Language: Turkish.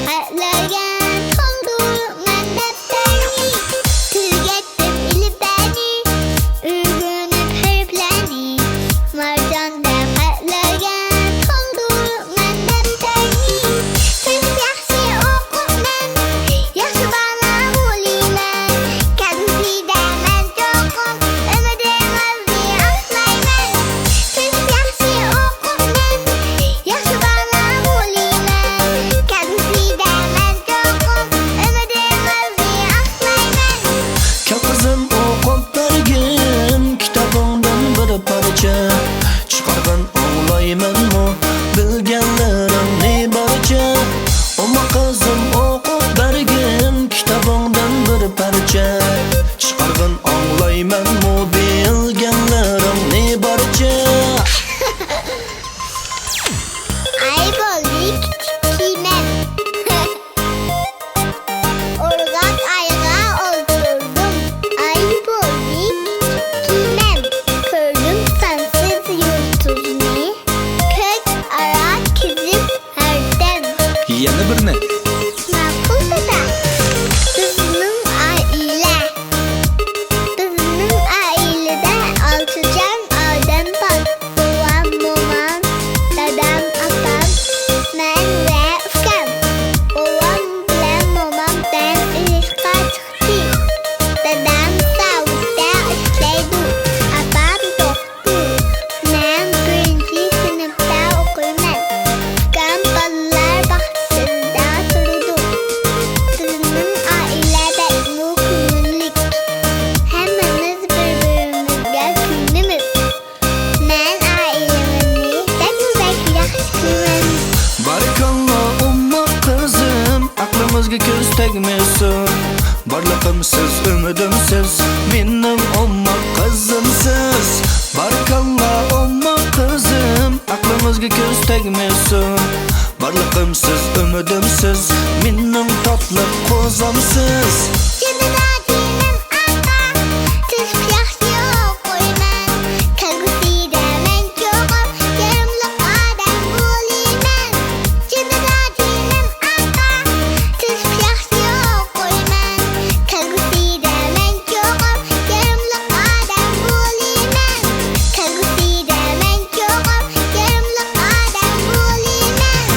Kalplerden doldurman defteri Tügettim ilibeni Ürgünüp hırpleni Marcanda kalplerden doldurman defteri Siz yaxşı oqumdan Yaxşı bana buliman Kadifide men çokum Ümidim azmi aslayman Siz yaxşı oqumdan Yaxşı bana buliman Kadifide men çokum Ümidim azmi aslayman Kel qizim o'qib bergin kitobingdan bir parcha chiqargin o'g'laymanmi bilganlaringni barcha Oma qizim o'qib bergin kitobingdan bir parcha chiqargin o'g'laymanmi bilganlaringni barcha Ayıp oldu küçükliğime Organ ayağa oturdum Ayıp oldu küçükliğime Kördüm sensiz yurtuzunu Kök ara kızım herden yana birni Makul da Kızının ailede altıcan adam var Babam, momam, dadam, atam Men ve ufkam Babam bilen momamdan ilişka çıktı Dadam Saud'da işleydi Apam doktor Men birinci sınıfta okuyman Ufkam balalar bahçesinde oturdu Kızının ailede mükemmülük Hemmimiz birbirimizge küynümüz Men ailemini pek yaxshi ko'raman Barakallah umma qizim aqlimizga ko'z tegmasin Borliqimsiz umidimsiz mening umma qizimsiz Barakallah umma qizim aqlimizga ko'z tegmasin Borliqimsiz umidimsiz mening totli qo'zimsiz Canına dinim ata Siz yaxshi o'qiyman Kalgusida men cho'qib Yarımliq odam bo'layman Canına dinim ata Siz yaxshi o'qiyman Kalgusida men cho'qib Yarımliq odam bo'layman Kalgusida men cho'qib Yarımliq odam bo'layman